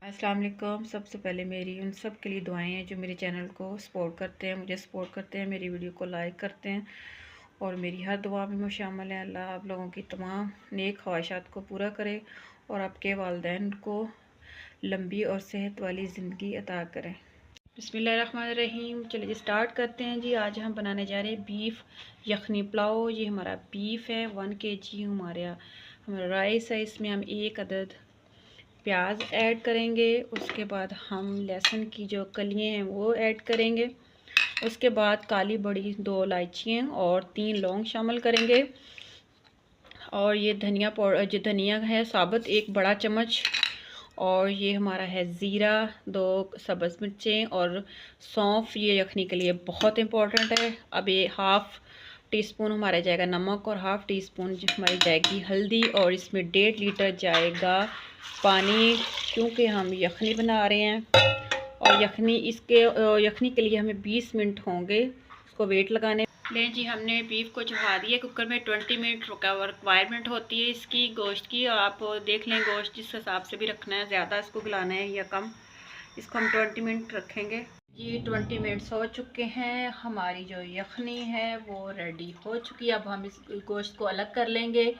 अस्सलाम वालेकुम। सबसे पहले मेरी उन सब के लिए दुआएं हैं जो मेरे चैनल को सपोर्ट करते हैं, मुझे सपोर्ट करते हैं, मेरी वीडियो को लाइक करते हैं और मेरी हर दुआ में वो शामिल है। अल्लाह आप लोगों की तमाम नेक ख्वाहिशात को पूरा करे और आपके वालिदैन को लंबी और सेहत वाली ज़िंदगी अता करें। बिस्मिल्लाहिर्रहमानिर्रहीम। चलिए स्टार्ट करते हैं जी। आज हम बनाने जा रहे हैं बीफ यखनी पुलाव। ये हमारा बीफ है 1 kg। हमारा राइस है। इसमें हम 1 अदद प्याज ऐड करेंगे। उसके बाद हम लहसुन की जो कलियां हैं वो ऐड करेंगे। उसके बाद काली बड़ी 2 इलायचियाँ और 3 लौंग शामिल करेंगे। और ये धनिया पाउडर, जो धनिया है साबुत 1 बड़ा चम्मच। और ये हमारा है ज़ीरा, 2 सब्ज़ मिर्चें और सौंफ। ये यखनी के लिए बहुत इम्पोर्टेंट है। अब ये हाफ़ टी स्पून हमारा जाएगा नमक और हाफ़ टी स्पून हमारी जाएगी हल्दी। और इसमें 1.5 लीटर जाएगा पानी, क्योंकि हम यखनी बना रहे हैं। और यखनी के लिए हमें 20 मिनट होंगे इसको वेट लगाने। लें जी, हमने बीफ को चढ़ा दिया कुकर में। 20 मिनट रिक्वायरमेंट होती है इसकी गोश्त की। आप देख लें गोश्त जिस हिसाब से भी रखना है, ज़्यादा इसको गलाना है या कम। इसको हम 20 मिनट रखेंगे जी। 20 मिनट्स हो चुके हैं। हमारी जो यखनी है वो रेडी हो चुकी है। अब हम इस गोश्त को अलग कर लेंगे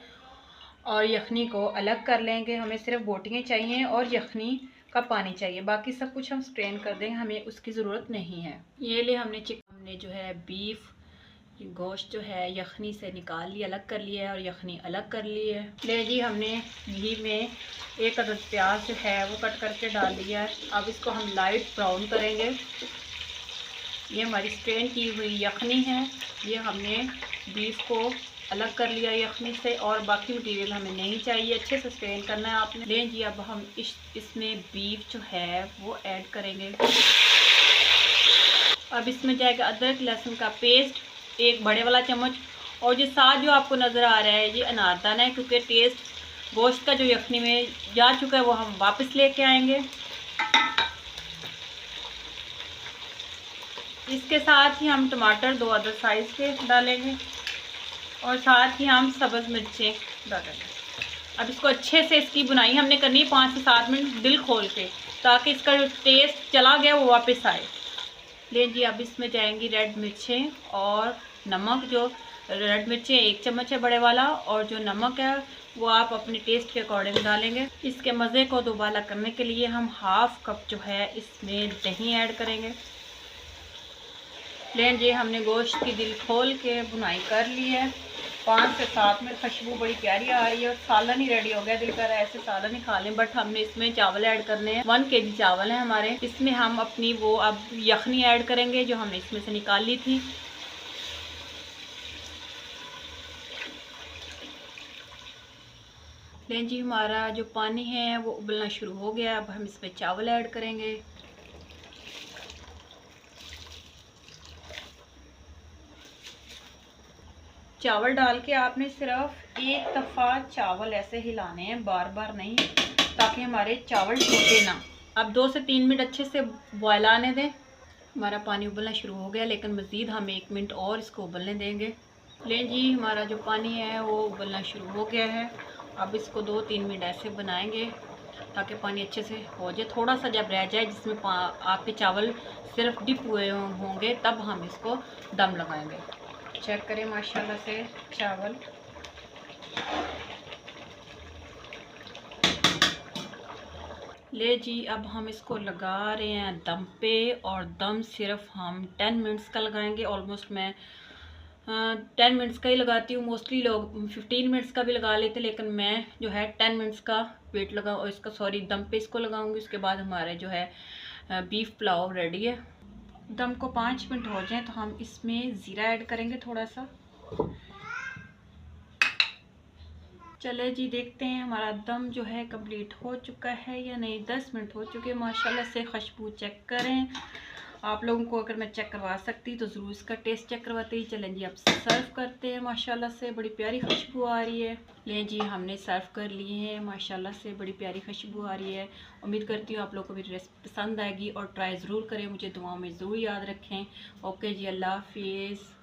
और यखनी को अलग कर लेंगे। हमें सिर्फ बोटियाँ चाहिए और यखनी का पानी चाहिए, बाकी सब कुछ हम स्ट्रेन कर देंगे, हमें उसकी ज़रूरत नहीं है। ये ले हमने जो है बीफ गोश्त जो है यखनी से निकाल लिया, अलग कर लिया है और यखनी अलग कर ली है। ले जी, हमने घी में 1 अदद प्याज जो है वो कट करके डाल दिया है। अब इसको हम लाइट ब्राउन करेंगे। ये हमारी स्ट्रेन की हुई यखनी है। ये हमने बीफ को अलग कर लिया यखनी से और बाकी मटीरियल हमें नहीं चाहिए। अच्छे से स्ट्रेन करना है आपने। लें जी, अब हम इसमें बीफ जो है वो ऐड करेंगे। अब इसमें जाएगा अदरक लहसुन का पेस्ट 1 बड़े वाला चम्मच। और जो साथ जो आपको नज़र आ रहा है ये अनारदाना है, क्योंकि टेस्ट गोश्त का जो यखनी में जा चुका है वो हम वापस लेके आएंगे। इसके साथ ही हम टमाटर 2 अदद साइज़ के डालेंगे और साथ ही हम सब्ज़ मिर्चें डालेंगे। अब इसको अच्छे से इसकी बुनाई हमने करनी है 5 से 7 मिनट दिल खोल के, ताकि इसका जो टेस्ट चला गया वो वापस आए। ले जी, अब इसमें जाएंगी रेड मिर्चें और नमक। जो रेड मिर्चें 1 चम्मच है बड़े वाला, और जो नमक है वो आप अपने टेस्ट के अकॉर्डिंग डालेंगे। इसके मज़े को दोबारा करने के लिए हम हाफ़ कप जो है इसमें दही ऐड करेंगे। लें जी, हमने गोश्त की दिल खोल के बुनाई कर ली है। 5 से 7 मिनट खुशबू बड़ी प्यारी आ रही है और सालन ही रेडी हो गया। दिल कर रहा है ऐसे सालन ही खा लें, बट हमने इसमें चावल ऐड करने हैं। 1 kg चावल है हमारे। इसमें हम अपनी वो अब यखनी ऐड करेंगे जो हमने इसमें से निकाल ली थी। लें जी, हमारा जो पानी है वो उबलना शुरू हो गया। अब हम इसमें चावल ऐड करेंगे। चावल डाल के आपने सिर्फ एक दफ़ा चावल ऐसे हिलाने हैं, बार बार नहीं, ताकि हमारे चावल टूटे ना। अब 2 से 3 मिनट अच्छे से बॉयल आने दें। हमारा पानी उबलना शुरू हो गया, लेकिन मज़ीद हम 1 मिनट और इसको उबलने देंगे। लें जी, हमारा जो पानी है वो उबलना शुरू हो गया है। अब इसको 2-3 मिनट ऐसे बनाएंगे ताकि पानी अच्छे से हो जाए। थोड़ा सा जब रह जाए जिसमें आपके चावल सिर्फ डिप हुए होंगे, तब हम इसको दम लगाएंगे। चेक करें माशाल्लाह से चावल। ले जी, अब हम इसको लगा रहे हैं दम पे, और दम सिर्फ हम 10 मिनट्स का लगाएंगे। ऑलमोस्ट मैं 10 मिनट्स का ही लगाती हूँ। मोस्टली लोग 15 मिनट्स का भी लगा लेते, लेकिन मैं जो है 10 मिनट्स का वेट लगा और इसका दम पे इसको लगाऊंगी। उसके बाद हमारे जो है बीफ पुलाव रेडी है। दम को 5 मिनट हो जाए तो हम इसमें ज़ीरा ऐड करेंगे थोड़ा सा। चले जी, देखते हैं हमारा दम जो है कंप्लीट हो चुका है या नहीं। 10 मिनट हो चुके हैं माशाल्लाह से। खुशबू चेक करें। आप लोगों को अगर मैं चेक करवा सकती तो ज़रूर इसका टेस्ट चेक करवाती। चलें जी, अब सर्व करते हैं। माशाल्लाह से बड़ी प्यारी खुशबू आ रही है। लें जी, हमने सर्व कर लिए हैं। माशाल्लाह से बड़ी प्यारी खुशबू आ रही है। उम्मीद करती हूँ आप लोगों को मेरी रेसिपी पसंद आएगी और ट्राई ज़रूर करें। मुझे दुआओं में ज़रूर याद रखें। ओके जी, अल्लाह हाफिज़।